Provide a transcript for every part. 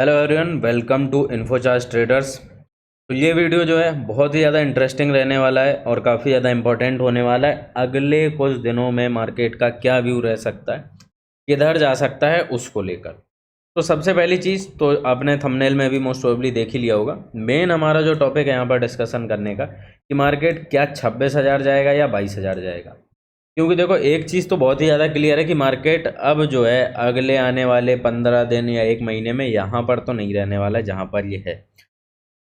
Hello everyone, welcome to Infocharge traders. तो ये video जो है बहुत ही ज़्यादा इंटरेस्टिंग रहने वाला है और काफ़ी ज़्यादा इंपॉर्टेंट होने वाला है। अगले कुछ दिनों में मार्केट का क्या व्यू रह सकता है, किधर जा सकता है, उसको लेकर। तो सबसे पहली चीज़ तो आपने थंबनेल में भी मोस्ट प्रोबेबली देख ही लिया होगा। मेन हमारा जो टॉपिक है यहाँ पर डिस्कशन करने का कि मार्केट क्या 26,000 जाएगा या 22,000 जाएगा। क्योंकि देखो, एक चीज़ तो बहुत ही ज़्यादा क्लियर है कि मार्केट अब जो है अगले आने वाले 15 दिन या एक महीने में यहाँ पर तो नहीं रहने वाला जहाँ पर ये है।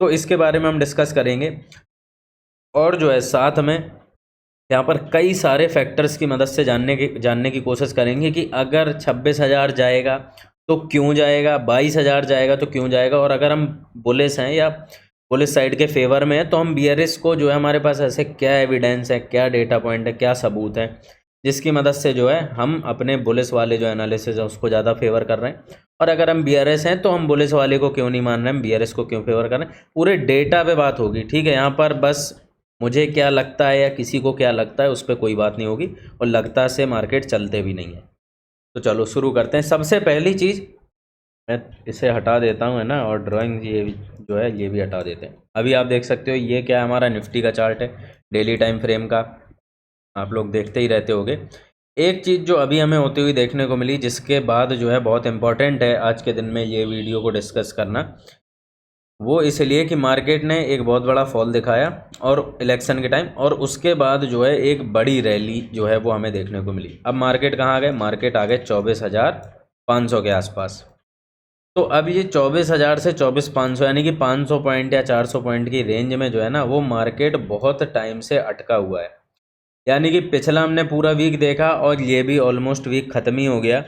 तो इसके बारे में हम डिस्कस करेंगे और जो है साथ में यहाँ पर कई सारे फैक्टर्स की मदद से जानने की कोशिश करेंगे कि अगर 26,000 जाएगा तो क्यों जाएगा, 22,000 जाएगा तो क्यों जाएगा, और अगर हम बुलिश हैं या बुलिश साइड के फेवर में है तो हम बियरिश को जो है हमारे पास ऐसे क्या एविडेंस है, क्या डेटा पॉइंट है, क्या सबूत है जिसकी मदद से जो है हम अपने बुलिश वाले जो एनालिसिस है उसको ज़्यादा फेवर कर रहे हैं। और अगर हम बियरिश हैं तो हम बुलिश वाले को क्यों नहीं मान रहे हैं, हम बियरिश को क्यों फेवर कर रहे हैं, पूरे डेटा पे बात होगी। ठीक है, यहाँ पर बस मुझे क्या लगता है या किसी को क्या लगता है उस पर कोई बात नहीं होगी, और लगता से मार्केट चलते भी नहीं है। तो चलो शुरू करते हैं। सबसे पहली चीज़, मैं इसे हटा देता हूँ, है ना, और ड्राइंग ये जो है ये भी हटा देते हैं। अभी आप देख सकते हो ये क्या है, हमारा निफ्टी का चार्ट है डेली टाइम फ्रेम का, आप लोग देखते ही रहते होगे। एक चीज़ जो अभी हमें होती हुई देखने को मिली, जिसके बाद जो है बहुत इंपॉर्टेंट है आज के दिन में ये वीडियो को डिस्कस करना, वो इसलिए कि मार्केट ने एक बहुत बड़ा फॉल दिखाया और इलेक्शन के टाइम, और उसके बाद जो है एक बड़ी रैली जो है वो हमें देखने को मिली। अब मार्केट कहाँ आ गए, मार्केट आ गए 24,500 के आसपास। तो अब ये 24,000 से 24,500 यानी कि 500 पॉइंट या 400 पॉइंट की रेंज में जो है ना वो मार्केट बहुत टाइम से अटका हुआ है। यानी कि पिछला हमने पूरा वीक देखा और ये भी ऑलमोस्ट वीक ख़त्म ही हो गया।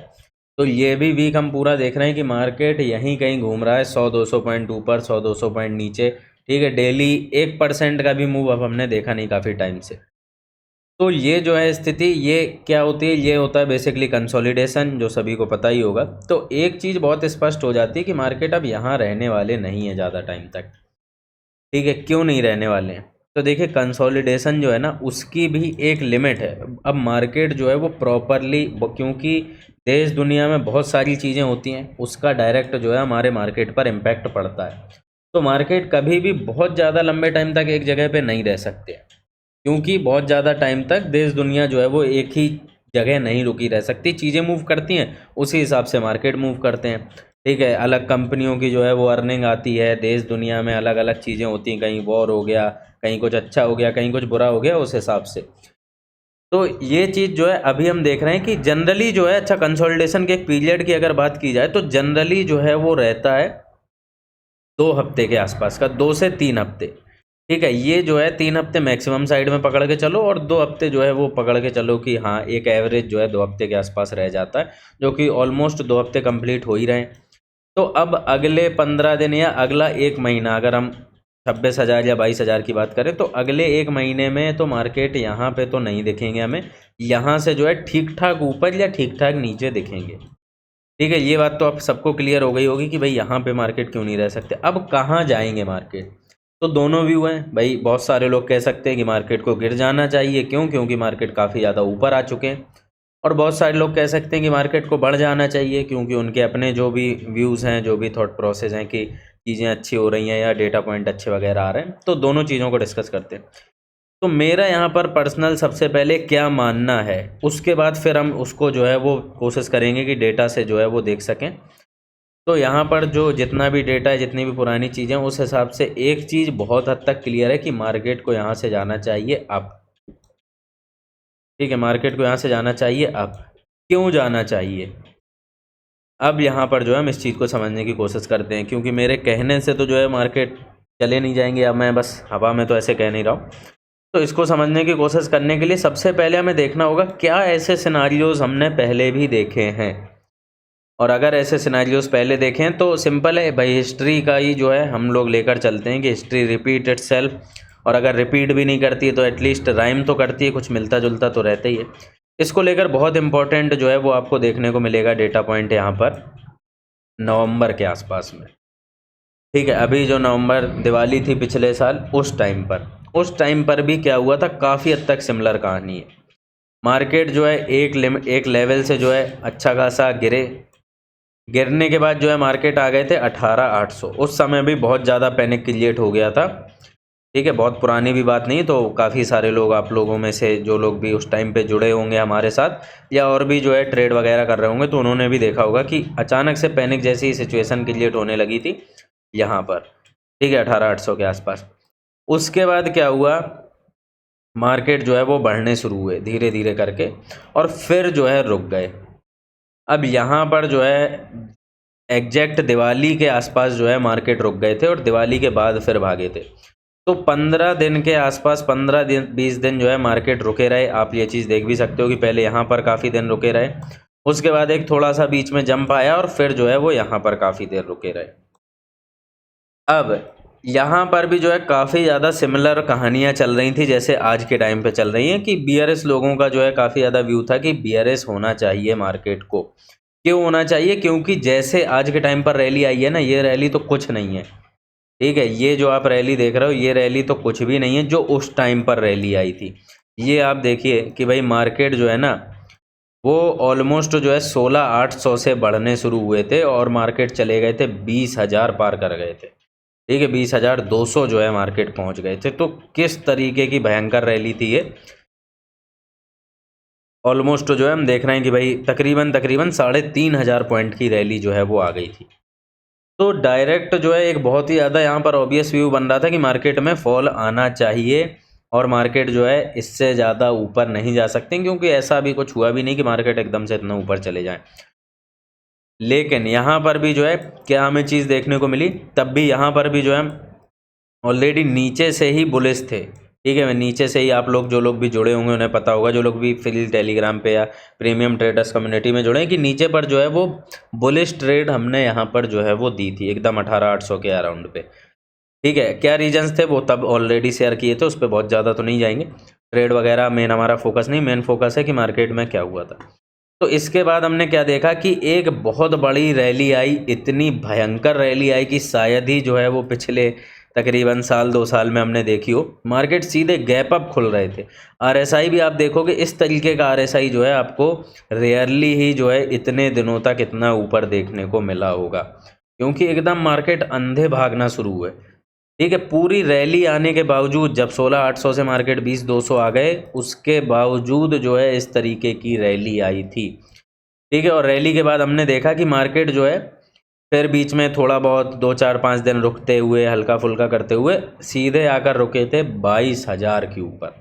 तो ये भी वीक हम पूरा देख रहे हैं कि मार्केट यहीं कहीं घूम रहा है, 100-200 पॉइंट ऊपर, 100-200 पॉइंट नीचे। ठीक है, डेली 1% का भी मूव अब हमने देखा नहीं काफ़ी टाइम से। तो ये जो है स्थिति, ये क्या होती है, ये होता है बेसिकली कंसोलिडेशन, जो सभी को पता ही होगा। तो एक चीज़ बहुत स्पष्ट हो जाती है कि मार्केट अब यहाँ रहने वाले नहीं है ज़्यादा टाइम तक। ठीक है, क्यों नहीं रहने वाले हैं, तो देखिए कंसोलिडेशन जो है ना उसकी भी एक लिमिट है। अब मार्केट जो है वो प्रॉपरली, क्योंकि देश दुनिया में बहुत सारी चीज़ें होती हैं, उसका डायरेक्ट जो है हमारे मार्केट पर इम्पैक्ट पड़ता है। तो मार्केट कभी भी बहुत ज़्यादा लंबे टाइम तक एक जगह पे नहीं रह सकते, क्योंकि बहुत ज़्यादा टाइम तक देश दुनिया जो है वो एक ही जगह नहीं रुकी रह सकती। चीज़ें मूव करती हैं, उसी हिसाब से मार्केट मूव करते हैं। ठीक है, अलग कंपनियों की जो है वो अर्निंग आती है, देश दुनिया में अलग अलग चीज़ें होती हैं, कहीं वॉर हो गया, कहीं कुछ अच्छा हो गया, कहीं कुछ बुरा हो गया, उस हिसाब से। तो ये चीज़ जो है अभी हम देख रहे हैं कि जनरली जो है, अच्छा, कंसोलिडेशन के एक पीरियड की अगर बात की जाए तो जनरली जो है वो रहता है 2 हफ्ते के आसपास का, 2 से 3 हफ्ते। ठीक है, ये जो है 3 हफ्ते मैक्सिमम साइड में पकड़ के चलो, और 2 हफ्ते जो है वो पकड़ के चलो कि हाँ एक एवरेज जो है 2 हफ्ते के आसपास रह जाता है, जो कि ऑलमोस्ट 2 हफ्ते कंप्लीट हो ही रहे हैं। तो अब अगले 15 दिन या अगला एक महीना, अगर हम 26,000 या 22,000 की बात करें, तो अगले एक महीने में तो मार्केट यहाँ पे तो नहीं दिखेंगे हमें, यहाँ से जो है ठीक ठाक ऊपर या ठीक ठाक नीचे दिखेंगे। ठीक है, ये बात तो आप सबको क्लियर हो गई होगी कि भाई यहाँ पे मार्केट क्यों नहीं रह सकते। अब कहाँ जाएंगे मार्केट, तो दोनों व्यू हैं भाई। बहुत सारे लोग कह सकते हैं कि मार्केट को गिर जाना चाहिए, क्यों, क्योंकि मार्केट काफ़ी ज़्यादा ऊपर आ चुके हैं। और बहुत सारे लोग कह सकते हैं कि मार्केट को बढ़ जाना चाहिए, क्योंकि उनके अपने जो भी व्यूज़ हैं, जो भी थॉट प्रोसेस हैं कि चीज़ें अच्छी हो रही हैं या डेटा पॉइंट अच्छे वगैरह आ रहे हैं। तो दोनों चीज़ों को डिस्कस करते हैं। तो मेरा यहाँ पर पर्सनल सबसे पहले क्या मानना है, उसके बाद फिर हम उसको जो है वो कोशिश करेंगे कि डेटा से जो है वो देख सकें। तो यहाँ पर जो जितना भी डेटा है, जितनी भी पुरानी चीज़ें, उस हिसाब से एक चीज़ बहुत हद तक क्लियर है कि मार्केट को यहाँ से जाना चाहिए अब। ठीक है, मार्केट को यहाँ से जाना चाहिए अब। क्यों जाना चाहिए, अब यहाँ पर जो है हम इस चीज़ को समझने की कोशिश करते हैं, क्योंकि मेरे कहने से तो जो है मार्केट चले नहीं जाएंगे, अब मैं बस हवा में तो ऐसे कह नहीं रहा हूँ। तो इसको समझने की कोशिश करने के लिए सबसे पहले हमें देखना होगा क्या ऐसे सिनारियोज़ हमने पहले भी देखे हैं। और अगर ऐसे सिनारियोज़ पहले देखें तो सिंपल है भाई, हिस्ट्री का ही जो है हम लोग लेकर चलते हैं कि हिस्ट्री रिपीट इटसेल्फ, और अगर रिपीट भी नहीं करती है तो एटलीस्ट राइम तो करती है, कुछ मिलता जुलता तो रहता ही है। इसको लेकर बहुत इंपॉर्टेंट जो है वो आपको देखने को मिलेगा डेटा पॉइंट यहाँ पर नवंबर के आसपास में। ठीक है, अभी जो नवंबर दिवाली थी पिछले साल, उस टाइम पर भी क्या हुआ था, काफ़ी हद तक सिमिलर कहानी है। मार्केट जो है एक लेवल से जो है अच्छा खासा गिरे, गिरने के बाद जो है मार्केट आ गए थे 18,800। उस समय भी बहुत ज़्यादा पैनिक क्रिएट हो गया था। ठीक है, बहुत पुरानी भी बात नहीं, तो काफ़ी सारे लोग, आप लोगों में से जो लोग भी उस टाइम पे जुड़े होंगे हमारे साथ या और भी जो है ट्रेड वगैरह कर रहे होंगे, तो उन्होंने भी देखा होगा कि अचानक से पैनिक जैसी सिचुएशन क्रिएट होने लगी थी यहाँ पर। ठीक है, 18,800 के आसपास। उसके बाद क्या हुआ, मार्केट जो है वो बढ़ने शुरू हुए धीरे धीरे करके, और फिर जो है रुक गए। अब यहाँ पर जो है एग्जैक्ट दिवाली के आसपास जो है मार्केट रुक गए थे और दिवाली के बाद फिर भागे थे। तो 15 दिन के आसपास, 15 दिन 20 दिन जो है मार्केट रुके रहे। आप ये चीज़ देख भी सकते हो कि पहले यहाँ पर काफ़ी दिन रुके रहे, उसके बाद एक थोड़ा सा बीच में जंप आया और फिर जो है वो यहाँ पर काफ़ी देर रुके रहे। अब यहाँ पर भी जो है काफ़ी ज़्यादा सिमिलर कहानियाँ चल रही थी जैसे आज के टाइम पे चल रही हैं, कि बीआरएस लोगों का जो है काफ़ी ज़्यादा व्यू था कि बीआरएस होना चाहिए मार्केट को। क्यों होना चाहिए? क्योंकि जैसे आज के टाइम पर रैली आई है ना, ये रैली तो कुछ नहीं है। ठीक है, ये जो आप रैली देख रहे हो, ये रैली तो कुछ भी नहीं है जो उस टाइम पर रैली आई थी। ये आप देखिए कि भाई मार्केट जो है ना, वो ऑलमोस्ट जो है 16,800 से बढ़ने शुरू हुए थे और मार्केट चले गए थे 20,000 पार कर गए थे। ठीक है, 20,200 जो है मार्केट पहुंच गए थे। तो किस तरीके की भयंकर रैली थी ये। ऑलमोस्ट जो है हम देख रहे हैं कि भाई तकरीबन 3,500 पॉइंट की रैली जो है वो आ गई थी। तो डायरेक्ट जो है एक बहुत ही ज़्यादा यहाँ पर ऑब्वियस व्यू बन रहा था कि मार्केट में फॉल आना चाहिए और मार्केट जो है इससे ज़्यादा ऊपर नहीं जा सकते, क्योंकि ऐसा अभी कुछ हुआ भी नहीं कि मार्केट एकदम से इतना ऊपर चले जाए। लेकिन यहाँ पर भी जो है क्या हमें चीज़ देखने को मिली, तब भी यहाँ पर भी जो है ऑलरेडी नीचे से ही बुलिश थे। ठीक है, मैं नीचे से ही, आप लोग जो लोग भी जुड़े होंगे उन्हें पता होगा, जो लोग भी फ्री टेलीग्राम पे या प्रीमियम ट्रेडर्स कम्युनिटी में जुड़े हैं, कि नीचे पर जो है वो बुलिश ट्रेड हमने यहाँ पर जो है वो दी थी एकदम 18,800 के अराउंड पे। ठीक है, क्या रीजंस थे वो तब ऑलरेडी शेयर किए थे, उस पर बहुत ज़्यादा तो नहीं जाएंगे। ट्रेड वगैरह मेन हमारा फोकस नहीं, मेन फोकस है कि मार्केट में क्या हुआ था। तो इसके बाद हमने क्या देखा कि एक बहुत बड़ी रैली आई, इतनी भयंकर रैली आई कि शायद ही जो है वो पिछले तकरीबन साल 2 साल में हमने देखी हो। मार्केट सीधे गैप अप खुल रहे थे। आरएसआई भी आप देखोगे इस तरीके का आरएसआई जो है आपको रेयरली ही जो है इतने दिनों तक इतना ऊपर देखने को मिला होगा, क्योंकि एकदम मार्केट अंधे भागना शुरू हुए। ठीक है, पूरी रैली आने के बावजूद, जब 16,800 से मार्केट 20,200 आ गए, उसके बावजूद जो है इस तरीके की रैली आई थी। ठीक है, और रैली के बाद हमने देखा कि मार्केट जो है फिर बीच में थोड़ा बहुत 2-4-5 दिन रुकते हुए, हल्का फुल्का करते हुए सीधे आकर रुके थे 22,000 के ऊपर।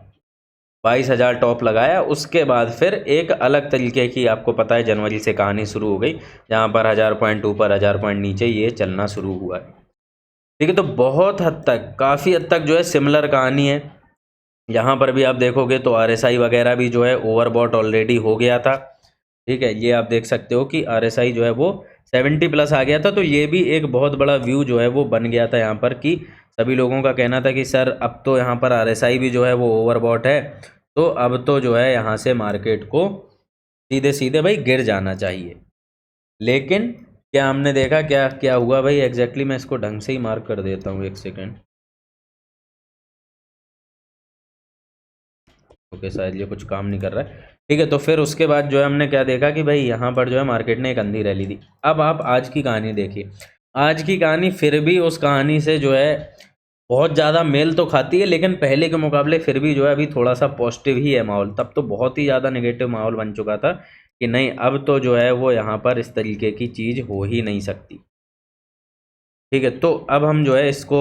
22,000 टॉप लगाया। उसके बाद फिर एक अलग तरीके की, आपको पता है जनवरी से कहानी शुरू हो गई, जहाँ पर 1,000 पॉइंट ऊपर 1,000 पॉइंट नीचे ये चलना शुरू हुआ है। ठीक है, तो बहुत हद तक, काफ़ी हद तक जो है सिमिलर कहानी है। यहाँ पर भी आप देखोगे तो आरएसआई वगैरह भी जो है ओवरबॉट ऑलरेडी हो गया था। ठीक है, ये आप देख सकते हो कि आरएसआई जो है वो 70 प्लस आ गया था। तो ये भी एक बहुत बड़ा व्यू जो है वो बन गया था यहाँ पर, कि सभी लोगों का कहना था कि सर अब तो यहाँ पर आरएसआई भी जो है वो ओवरबॉट है, तो अब तो जो है यहाँ से मार्केट को सीधे सीधे भाई गिर जाना चाहिए। लेकिन क्या हमने देखा, क्या क्या हुआ भाई एग्जैक्टली। मैं इसको ढंग से ही मार्क कर देता हूँ, एक सेकेंड। ओके, शायद ये कुछ काम नहीं कर रहा है। ठीक है, तो फिर उसके बाद जो है हमने क्या देखा कि भाई यहाँ पर जो है मार्केट ने एक अंधी रैली दी। अब आप आज की कहानी देखिए। आज की कहानी फिर भी उस कहानी से जो है बहुत ज़्यादा मेल तो खाती है, लेकिन पहले के मुकाबले फिर भी जो है अभी थोड़ा सा पॉजिटिव ही है माहौल। तब तो बहुत ही ज़्यादा नेगेटिव माहौल बन चुका था कि नहीं, अब तो जो है वो यहाँ पर इस तरीके की चीज़ हो ही नहीं सकती। ठीक है, तो अब हम जो है इसको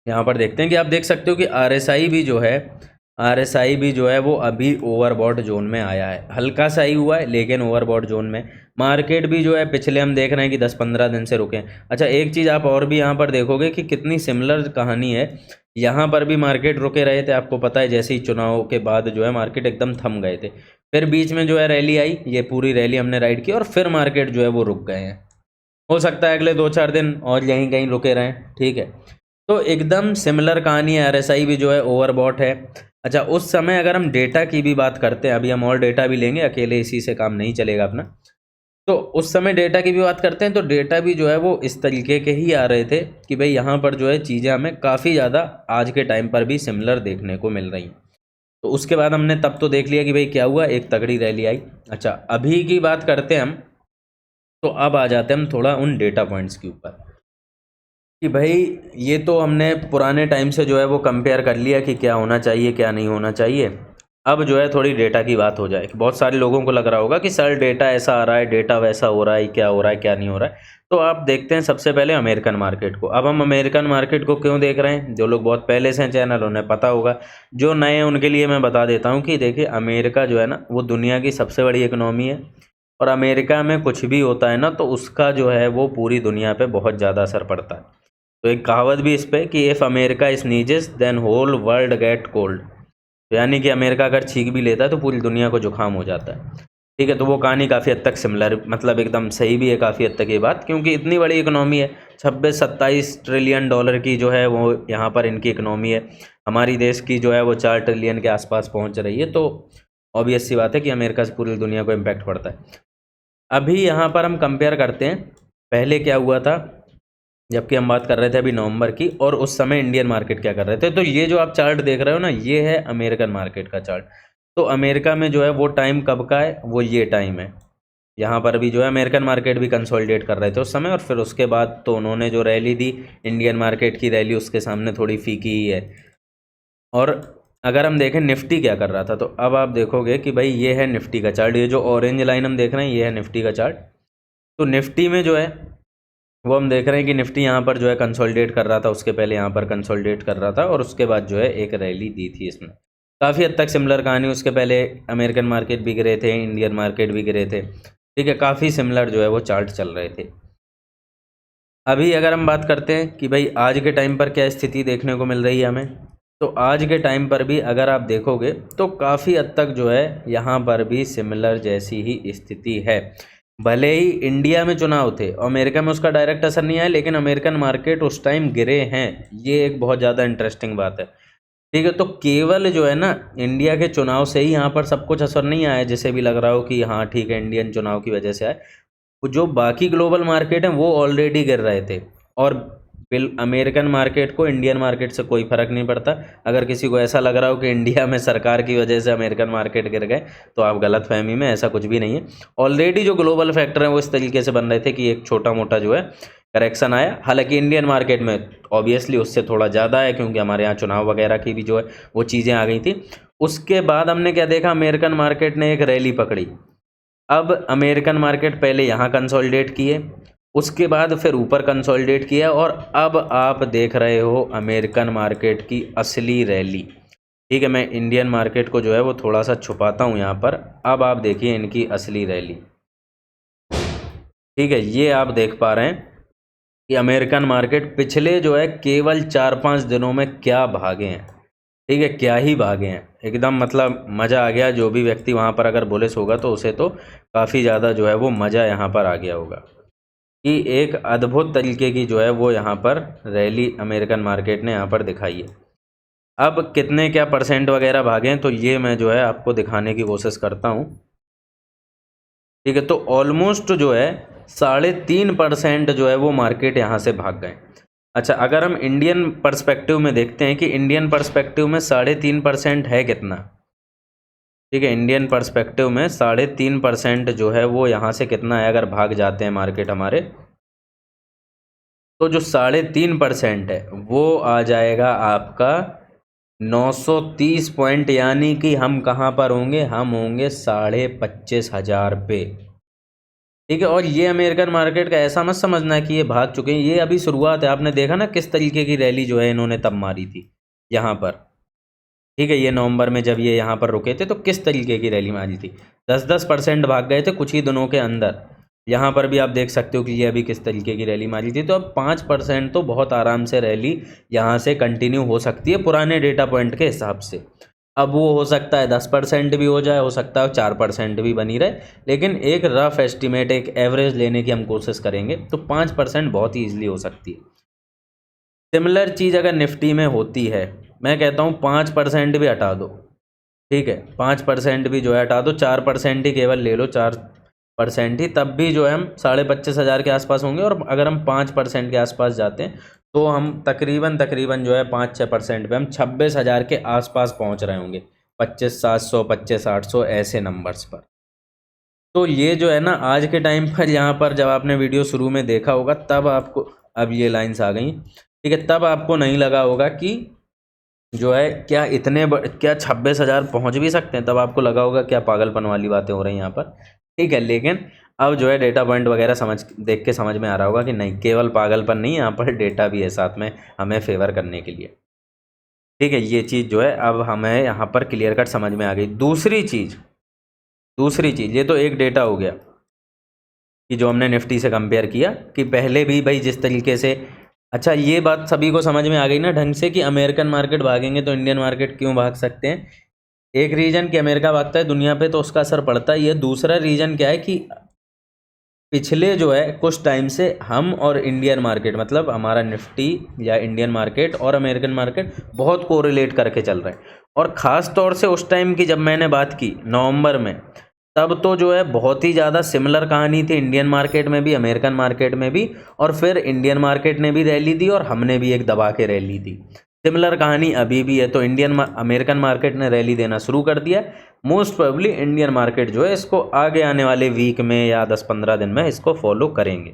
यहाँ पर देखते हैं कि आप देख सकते हो कि आरएसआई भी जो है वो अभी ओवरबॉट जोन में आया है। हल्का सा ही हुआ है लेकिन ओवरबॉट जोन में। मार्केट भी जो है पिछले हम देख रहे हैं कि 10-15 दिन से रुके हैं। अच्छा, एक चीज़ आप और भी यहाँ पर देखोगे कि कितनी सिमिलर कहानी है। यहाँ पर भी मार्केट रुके रहे थे, आपको पता है, जैसे ही चुनाव के बाद जो है मार्केट एकदम थम गए थे। फिर बीच में जो है रैली आई, ये पूरी रैली हमने राइड की और फिर मार्केट जो है वो रुक गए हैं। हो सकता है अगले 2-4 दिन और यहीं कहीं रुके रहें। ठीक है, तो एकदम सिमिलर कहानी है। आरएसआई भी जो है ओवरबॉट है। अच्छा, उस समय अगर हम डेटा की भी बात करते हैं, अभी हम और डेटा भी लेंगे, अकेले इसी से काम नहीं चलेगा अपना। तो उस समय डेटा की भी बात करते हैं, तो डेटा भी जो है वो इस तरीके के ही आ रहे थे कि भाई यहाँ पर जो है चीज़ें हमें काफ़ी ज़्यादा आज के टाइम पर भी सिमिलर देखने को मिल रही हैं। तो उसके बाद हमने तब तो देख लिया कि भाई क्या हुआ, एक तगड़ी रैली आई। अच्छा, अभी की बात करते हैं हम तो अब आ जाते हैं हम थोड़ा उन डेटा पॉइंट्स के ऊपर कि भाई ये तो हमने पुराने टाइम से जो है वो कंपेयर कर लिया कि क्या होना चाहिए क्या नहीं होना चाहिए। अब जो है थोड़ी डेटा की बात हो जाए कि बहुत सारे लोगों को लग रहा होगा कि सर डेटा ऐसा आ रहा है, डेटा वैसा हो रहा है, क्या हो रहा है क्या नहीं हो रहा है। तो आप देखते हैं सबसे पहले अमेरिकन मार्केट को। अब हम अमेरिकन मार्केट को क्यों देख रहे हैं, जो लोग बहुत पहले से हैं चैनल उन्हें पता होगा, जो नए हैं उनके लिए मैं बता देता हूँ कि देखिए अमेरिका जो है ना वो दुनिया की सबसे बड़ी इकनॉमी है। और अमेरिका में कुछ भी होता है ना तो उसका जो है वो पूरी दुनिया पे बहुत ज़्यादा असर पड़ता है। तो एक कहावत भी इस पे कि if America sneezes then whole world get cold. तो यानी कि अमेरिका अगर छींक भी लेता है तो पूरी दुनिया को जुकाम हो जाता है। ठीक है, तो वो कहानी काफ़ी हद तक सिमिलर, मतलब एकदम सही भी है काफ़ी हद तक ये बात, क्योंकि इतनी बड़ी इकोनॉमी है, 26-27 ट्रिलियन डॉलर की जो है वो यहाँ पर इनकी इकोनॉमी है। हमारी देश की जो है वो 4 ट्रिलियन के आसपास पहुँच रही है। तो ऑब्वियस सी बात है कि अमेरिका से पूरी दुनिया को इम्पैक्ट पड़ता है। अभी यहाँ पर हम कंपेयर करते हैं पहले क्या हुआ था, जबकि हम बात कर रहे थे अभी नवंबर की, और उस समय इंडियन मार्केट क्या कर रहे थे। तो ये जो आप चार्ट देख रहे हो ना ये है अमेरिकन मार्केट का चार्ट। तो अमेरिका में जो है वो टाइम कब का है, वो ये टाइम है। यहाँ पर भी जो है अमेरिकन मार्केट भी कंसोलिडेट कर रहे थे उस समय, और फिर उसके बाद तो उन्होंने जो रैली दी, इंडियन मार्केट की रैली उसके सामने थोड़ी फीकी ही है। और अगर हम देखें निफ्टी क्या कर रहा था, तो अब आप देखोगे कि भाई ये है निफ्टी का चार्ट, ये जो ऑरेंज लाइन हम देख रहे हैं ये है निफ्टी का चार्ट। तो निफ्टी में जो है वो हम देख रहे हैं कि निफ्टी यहाँ पर जो है कंसोलिडेट कर रहा था, उसके पहले यहाँ पर कंसोलिडेट कर रहा था, और उसके बाद जो है एक रैली दी थी इसमें। काफ़ी हद तक सिमिलर कहानी, उसके पहले अमेरिकन मार्केट भी गिरे थे, इंडियन मार्केट भी गिरे थे। ठीक है, काफ़ी सिमिलर जो है वो चार्ट चल रहे थे। अभी अगर हम बात करते हैं कि भाई आज के टाइम पर क्या स्थिति देखने को मिल रही है हमें, तो आज के टाइम पर भी अगर आप देखोगे तो काफ़ी हद तक जो है यहाँ पर भी सिमिलर जैसी ही स्थिति है। भले ही इंडिया में चुनाव थे और अमेरिका में उसका डायरेक्ट असर नहीं आया, लेकिन अमेरिकन मार्केट उस टाइम गिरे हैं, ये एक बहुत ज़्यादा इंटरेस्टिंग बात है। ठीक है, तो केवल जो है ना इंडिया के चुनाव से ही यहाँ पर सब कुछ असर नहीं आया, जैसे भी लग रहा हो कि हाँ ठीक है इंडियन चुनाव की वजह से आए। जो बाकी ग्लोबल मार्केट हैं वो ऑलरेडी गिर रहे थे, और बिल अमेरिकन मार्केट को इंडियन मार्केट से कोई फ़र्क नहीं पड़ता। अगर किसी को ऐसा लग रहा हो कि इंडिया में सरकार की वजह से अमेरिकन मार्केट गिर गए, तो आप गलत फहमी में, ऐसा कुछ भी नहीं है। ऑलरेडी जो ग्लोबल फैक्टर हैं वो इस तरीके से बन रहे थे कि एक छोटा मोटा जो है करेक्शन आया। हालांकि इंडियन मार्केट में ऑब्वियसली उससे थोड़ा ज़्यादा है, क्योंकि हमारे यहाँ चुनाव वगैरह की भी जो है वो चीज़ें आ गई थी। उसके बाद हमने क्या देखा, अमेरिकन मार्केट ने एक रैली पकड़ी। अब अमेरिकन मार्केट पहले यहाँ कंसोलिडेट किए, उसके बाद फिर ऊपर कंसोलिडेट किया, और अब आप देख रहे हो अमेरिकन मार्केट की असली रैली। ठीक है, मैं इंडियन मार्केट को जो है वो थोड़ा सा छुपाता हूँ यहाँ पर। अब आप देखिए इनकी असली रैली। ठीक है, ये आप देख पा रहे हैं कि अमेरिकन मार्केट पिछले जो है केवल 4-5 दिनों में क्या भागे हैं। ठीक है, क्या ही भागे हैं एकदम, मतलब मज़ा आ गया। जो भी व्यक्ति वहाँ पर अगर बुलिश होगा तो उसे तो काफ़ी ज़्यादा जो है वो मज़ा यहाँ पर आ गया होगा कि एक अद्भुत तरीके की जो है वो यहाँ पर रैली अमेरिकन मार्केट ने यहाँ पर दिखाई है। अब कितने क्या परसेंट वगैरह भागे हैं तो ये मैं जो है आपको दिखाने की कोशिश करता हूँ। ठीक है, तो ऑलमोस्ट जो है 3.5% जो है वो मार्केट यहाँ से भाग गए। अच्छा, अगर हम इंडियन पर्सपेक्टिव में देखते हैं कि इंडियन पर्सपेक्टिव में 3.5% है कितना। ठीक है, इंडियन पर्सपेक्टिव में 3.5% जो है वो यहाँ से कितना है, अगर भाग जाते हैं मार्केट हमारे, तो जो 3.5% है वो आ जाएगा आपका 930 पॉइंट, यानी कि हम कहाँ पर होंगे, हम होंगे 25,500 पे। ठीक है, और ये अमेरिकन मार्केट का ऐसा मत समझना कि ये भाग चुके हैं, ये अभी शुरुआत है। आपने देखा ना किस तरीके की रैली जो है इन्होंने तब मारी थी यहाँ पर। ठीक है, ये नवंबर में जब ये यहाँ पर रुके थे तो किस तरीके की रैली मारी थी, 10-10% भाग गए थे कुछ ही दिनों के अंदर। यहाँ पर भी आप देख सकते हो कि ये अभी किस तरीके की रैली मारी थी। तो अब 5% तो बहुत आराम से रैली यहाँ से कंटिन्यू हो सकती है पुराने डेटा पॉइंट के हिसाब से। अब वो हो सकता है 10% भी हो जाए, हो सकता है 4% भी बनी रहे, लेकिन एक रफ एस्टिमेट, एक एवरेज लेने की हम कोशिश करेंगे तो 5% बहुत ही ईजिली हो सकती है। सिमिलर चीज़ अगर निफ्टी में होती है, मैं कहता हूँ 5% भी हटा दो। ठीक है, 5% भी जो है हटा दो, 4% ही केवल ले लो, 4% ही, तब भी जो है हम 25,500 के आसपास होंगे। और अगर हम 5% के आसपास जाते हैं तो हम तकरीबन जो है 5-6% पे हम 26,000 के आसपास पहुंच रहे होंगे, 25,700, 25,800 ऐसे नंबर्स पर। तो ये जो है ना आज के टाइम पर यहाँ पर जब आपने वीडियो शुरू में देखा होगा तब आपको, अब ये लाइंस आ गई, ठीक है, तब आपको नहीं लगा होगा कि जो है क्या क्या 26,000 पहुँच भी सकते हैं, तब आपको लगा होगा क्या पागलपन वाली बातें हो रही हैं यहाँ पर, ठीक है। लेकिन अब जो है डेटा पॉइंट वगैरह देख के समझ में आ रहा होगा कि नहीं, केवल पागलपन नहीं, यहाँ पर डेटा भी है साथ में हमें फेवर करने के लिए, ठीक है। ये चीज़ जो है अब हमें यहाँ पर क्लियर कट समझ में आ गई। दूसरी चीज़ ये तो एक डेटा हो गया कि जो हमने निफ्टी से कंपेयर किया कि पहले भी भाई जिस तरीके से, अच्छा ये बात सभी को समझ में आ गई ना ढंग से कि अमेरिकन मार्केट भागेंगे तो इंडियन मार्केट क्यों भाग सकते हैं। एक रीज़न कि अमेरिका भागता है दुनिया पे तो उसका असर पड़ता है, ये दूसरा रीज़न क्या है कि पिछले जो है कुछ टाइम से हम और इंडियन मार्केट, मतलब हमारा निफ्टी या इंडियन मार्केट और अमेरिकन मार्केट बहुत कोरिलेट करके चल रहे हैं। और ख़ास तौर से उस टाइम की जब मैंने बात की नवंबर में, तब तो जो है बहुत ही ज़्यादा सिमिलर कहानी थी इंडियन मार्केट में भी अमेरिकन मार्केट में भी, और फिर इंडियन मार्केट ने भी रैली दी और हमने भी एक दबा के रैली दी। सिमिलर कहानी अभी भी है। तो अमेरिकन मार्केट ने रैली देना शुरू कर दिया। मोस्ट प्रोबेबली इंडियन मार्केट जो है इसको आगे आने वाले वीक में या 10-15 दिन में इसको फॉलो करेंगे,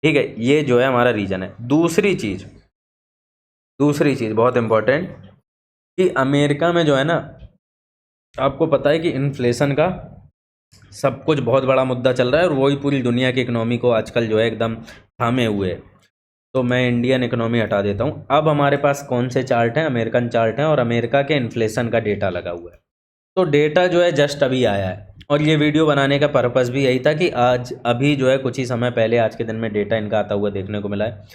ठीक है। ये जो है हमारा रीजन है। दूसरी चीज़ बहुत इंपॉर्टेंट कि अमेरिका में जो है ना, आपको पता है कि इन्फ्लेशन का सब कुछ बहुत बड़ा मुद्दा चल रहा है और वही पूरी दुनिया की इकोनॉमी को आजकल जो है एकदम थामे हुए है। तो मैं इंडियन इकोनॉमी हटा देता हूँ। अब हमारे पास कौन से चार्ट हैं, अमेरिकन चार्ट हैं और अमेरिका के इन्फ्लेशन का डेटा लगा हुआ है। तो डेटा जो है जस्ट अभी आया है और ये वीडियो बनाने का पर्पस भी यही था कि आज अभी जो है कुछ ही समय पहले आज के दिन में डेटा इनका आता हुआ देखने को मिला है।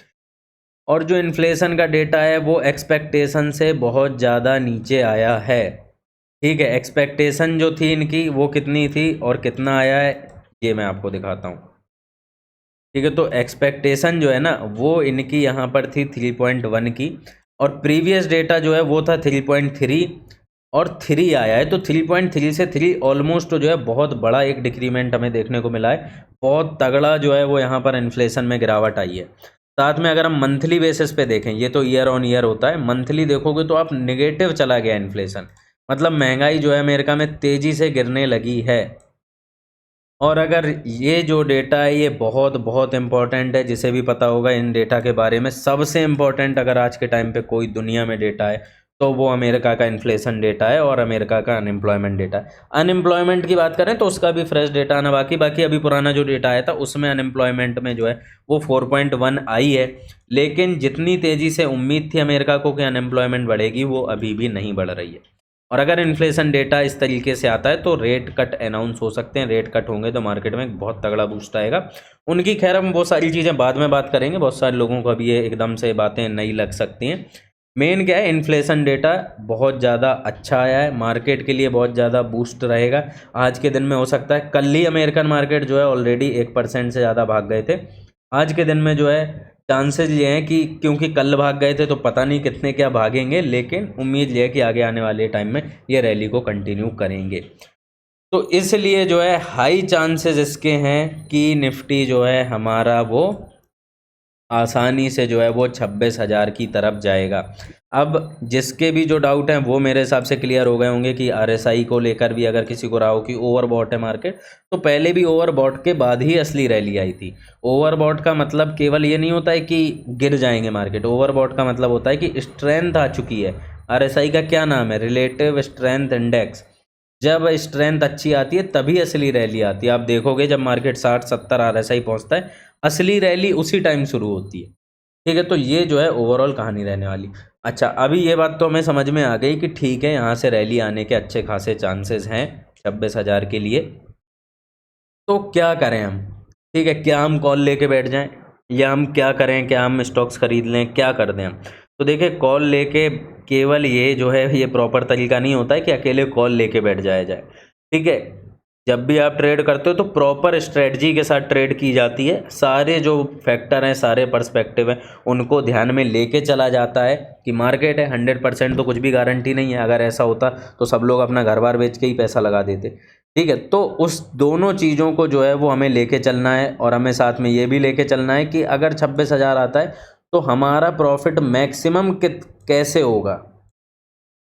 और जो इन्फ्लेशन का डेटा है वो एक्सपेक्टेशन से बहुत ज़्यादा नीचे आया है, ठीक है। एक्सपेक्टेशन जो थी इनकी वो कितनी थी और कितना आया है ये मैं आपको दिखाता हूँ, ठीक है। तो एक्सपेक्टेशन जो है ना वो इनकी यहाँ पर थी 3.1 की और प्रीवियस डेटा जो है वो था 3.3 और 3 आया है। तो 3.3 से 3 ऑलमोस्ट जो है बहुत बड़ा एक डिक्रीमेंट हमें देखने को मिला है। बहुत तगड़ा जो है वो यहाँ पर इन्फ्लेशन में गिरावट आई है। साथ में अगर हम मंथली बेसिस पे देखें, ये तो ईयर ऑन ईयर होता है, मंथली देखोगे तो आप नेगेटिव चला गया इन्फ्लेशन, मतलब महंगाई जो है अमेरिका में तेज़ी से गिरने लगी है। और अगर ये जो डेटा है ये बहुत बहुत इम्पॉर्टेंट है, जिसे भी पता होगा इन डेटा के बारे में, सबसे इम्पॉर्टेंट अगर आज के टाइम पे कोई दुनिया में डेटा है तो वो अमेरिका का इन्फ्लेशन डेटा है और अमेरिका का अनएम्प्लॉयमेंट डेटा है। अनएम्प्लॉयमेंट की बात करें तो उसका भी फ्रेश डेटा आना बाकी अभी पुराना जो डेटा आया था उसमें अनएम्प्लॉयमेंट में जो है वो 4.1 आई है। लेकिन जितनी तेज़ी से उम्मीद थी अमेरिका को कि अनएम्प्लॉयमेंट बढ़ेगी वो अभी भी नहीं बढ़ रही है। और अगर इन्फ्लेशन डेटा इस तरीके से आता है तो रेट कट अनाउंस हो सकते हैं। रेट कट होंगे तो मार्केट में बहुत तगड़ा बूस्ट आएगा। उनकी खैर हम बहुत सारी चीज़ें बाद में बात करेंगे, बहुत सारे लोगों को अभी ये एकदम से बातें नई लग सकती हैं। मेन क्या है, इन्फ्लेशन डेटा बहुत ज़्यादा अच्छा आया है, मार्केट के लिए बहुत ज़्यादा बूस्ट रहेगा। आज के दिन में हो सकता है, कल ही अमेरिकन मार्केट जो है ऑलरेडी 1% से ज़्यादा भाग गए थे। आज के दिन में जो है चांसेस ये हैं कि क्योंकि कल भाग गए थे तो पता नहीं कितने क्या भागेंगे, लेकिन उम्मीद ये है कि आगे आने वाले टाइम में ये रैली को कंटिन्यू करेंगे। तो इसलिए जो है हाई चांसेस इसके हैं कि निफ्टी जो है हमारा वो आसानी से जो है वो 26,000 की तरफ जाएगा। अब जिसके भी जो डाउट हैं वो मेरे हिसाब से क्लियर हो गए होंगे कि आरएसआई को लेकर भी अगर किसी को रहा हो कि ओवरबॉट है मार्केट, तो पहले भी ओवरबॉट के बाद ही असली रैली आई थी। ओवरबॉट का मतलब केवल ये नहीं होता है कि गिर जाएंगे मार्केट, ओवरबॉट का मतलब होता है कि स्ट्रेंथ आ चुकी है। आरएसआई का क्या नाम है, रिलेटिव स्ट्रेंथ इंडेक्स। जब स्ट्रेंथ अच्छी आती है तभी असली रैली आती है। आप देखोगे जब मार्केट 60-70 आरएसआई पहुंचता है, असली रैली उसी टाइम शुरू होती है, ठीक है। तो ये जो है ओवरऑल कहानी रहने वाली। अच्छा, अभी ये बात तो हमें समझ में आ गई कि ठीक है यहाँ से रैली आने के अच्छे खासे चांसेस हैं 26,000 के लिए। तो क्या करें हम, ठीक है, क्या हम कॉल लेके बैठ जाएं या हम क्या करें, क्या हम स्टॉक्स खरीद लें, क्या कर दें हम। तो देखिए, कॉल लेके केवल ये जो है ये प्रॉपर तरीका नहीं होता है कि अकेले कॉल लेके बैठ जाया जाए, ठीक है। जब भी आप ट्रेड करते हो तो प्रॉपर स्ट्रेटजी के साथ ट्रेड की जाती है। सारे जो फैक्टर हैं, सारे पर्सपेक्टिव हैं, उनको ध्यान में लेके चला जाता है कि मार्केट है 100% तो कुछ भी गारंटी नहीं है। अगर ऐसा होता तो सब लोग अपना घर बार बेच के ही पैसा लगा देते, ठीक है। तो उस दोनों चीज़ों को जो है वो हमें लेके चलना है और हमें साथ में ये भी लेके चलना है कि अगर 26,000 आता है तो हमारा प्रॉफिट मैक्सिमम कैसे होगा,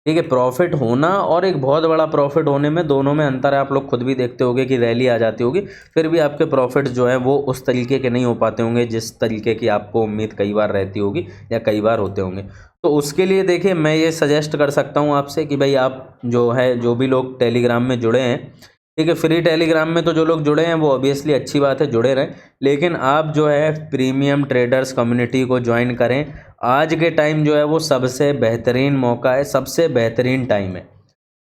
ठीक है। प्रॉफिट होना और एक बहुत बड़ा प्रॉफिट होने में, दोनों में अंतर है। आप लोग खुद भी देखते होंगे कि रैली आ जाती होगी, फिर भी आपके प्रॉफिट जो है वो उस तरीके के नहीं हो पाते होंगे जिस तरीके की आपको उम्मीद कई बार रहती होगी या कई बार होते होंगे। तो उसके लिए देखिए, मैं ये सजेस्ट कर सकता हूँ आपसे कि भाई आप जो है, जो भी लोग टेलीग्राम में जुड़े हैं, ठीक है, फ्री टेलीग्राम में तो जो लोग जुड़े हैं वो ऑब्वियसली अच्छी बात है, जुड़े रहें, लेकिन आप जो है प्रीमियम ट्रेडर्स कम्युनिटी को ज्वाइन करें। आज के टाइम जो है वो सबसे बेहतरीन मौका है, सबसे बेहतरीन टाइम है।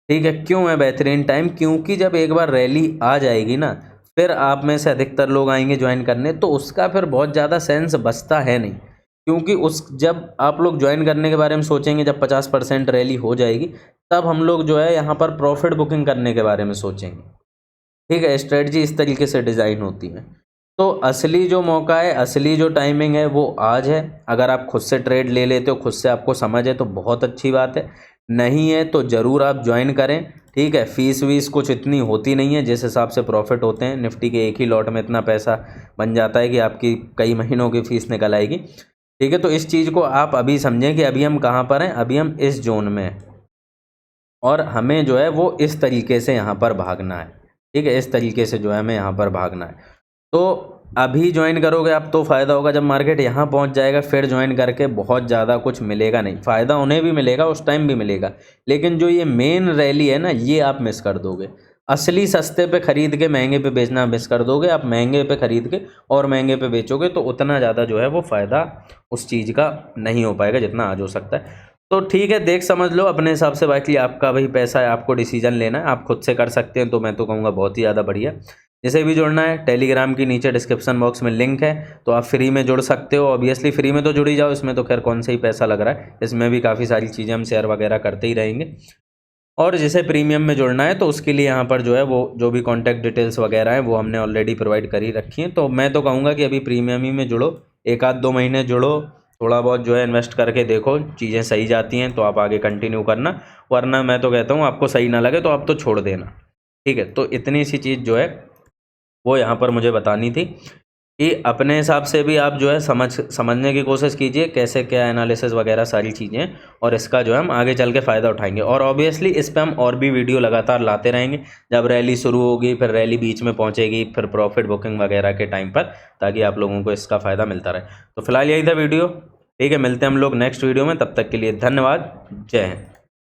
ठीक है, क्यों है बेहतरीन टाइम? क्योंकि जब एक बार रैली आ जाएगी ना, फिर आप में से अधिकतर लोग आएंगे ज्वाइन करने, तो उसका फिर बहुत ज़्यादा सेंस बचता है नहीं। क्योंकि उस जब आप लोग ज्वाइन करने के बारे में सोचेंगे, जब 50% रैली हो जाएगी, तब हम लोग जो है यहाँ पर प्रॉफिट बुकिंग करने के बारे में सोचेंगे। ठीक है, स्ट्रेटजी इस तरीके से डिज़ाइन होती है। तो असली जो मौका है, असली जो टाइमिंग है वो आज है। अगर आप खुद से ट्रेड ले लेते हो, खुद से आपको समझ है तो बहुत अच्छी बात है, नहीं है तो ज़रूर आप ज्वाइन करें। ठीक है, फ़ीस वीस कुछ इतनी होती नहीं है, जिस हिसाब से प्रॉफिट होते हैं निफ्टी के एक ही लॉट में इतना पैसा बन जाता है कि आपकी कई महीनों की फ़ीस निकल आएगी। ठीक है, तो इस चीज़ को आप अभी समझें कि अभी हम कहाँ पर हैं, अभी हम इस जोन में हैं और हमें जो है वो इस तरीके से यहाँ पर भागना है। ठीक है, इस तरीके से जो है हमें यहाँ पर भागना है। तो अभी ज्वाइन करोगे आप तो फ़ायदा होगा, जब मार्केट यहाँ पहुँच जाएगा फिर ज्वाइन करके बहुत ज़्यादा कुछ मिलेगा नहीं। फ़ायदा उन्हें भी मिलेगा, उस टाइम भी मिलेगा, लेकिन जो ये मेन रैली है ना, ये आप मिस कर दोगे। असली सस्ते पे ख़रीद के महंगे पे बेचना मिस कर दोगे। आप महंगे पे ख़रीद के और महंगे पे बेचोगे तो उतना ज़्यादा जो है वो फ़ायदा उस चीज़ का नहीं हो पाएगा जितना आज हो सकता है। तो ठीक है, देख समझ लो अपने हिसाब से, बाकी आपका भाई पैसा है, आपको डिसीजन लेना है, आप खुद से कर सकते हैं। तो मैं तो कहूँगा बहुत ही ज़्यादा बढ़िया। जिसे भी जुड़ना है, टेलीग्राम की नीचे डिस्क्रिप्शन बॉक्स में लिंक है, तो आप फ्री में जुड़ सकते हो। ऑब्वियसली फ्री में तो जुड़ ही जाओ, इसमें तो खैर कौन सा ही पैसा लग रहा है, इसमें भी काफ़ी सारी चीज़ें हम शेयर वगैरह करते ही रहेंगे। और जिसे प्रीमियम में जुड़ना है तो उसके लिए यहाँ पर जो है वो जो भी कॉन्टैक्ट डिटेल्स वगैरह हैं वो हमने ऑलरेडी प्रोवाइड कर ही रखी हैं। तो मैं तो कहूँगा कि अभी प्रीमियम ही में जुड़ो, एक आध 2 महीने जुड़ो, थोड़ा बहुत जो है इन्वेस्ट करके देखो, चीज़ें सही जाती हैं तो आप आगे कंटिन्यू करना, वरना मैं तो कहता हूँ आपको सही ना लगे तो आप तो छोड़ देना। ठीक है, तो इतनी सी चीज़ जो है वो यहाँ पर मुझे बतानी थी कि अपने हिसाब से भी आप जो है समझने की कोशिश कीजिए कैसे क्या एनालिसिस वगैरह सारी चीज़ें, और इसका जो है हम आगे चल के फ़ायदा उठाएंगे। और ऑब्वियसली इस पे हम और भी वीडियो लगातार लाते रहेंगे, जब रैली शुरू होगी, फिर रैली बीच में पहुंचेगी, फिर प्रॉफिट बुकिंग वगैरह के टाइम पर, ताकि आप लोगों को इसका फ़ायदा मिलता रहे। तो फिलहाल यही था वीडियो। ठीक है, मिलते हैं हम लोग नेक्स्ट वीडियो में, तब तक के लिए धन्यवाद। जय हिंद।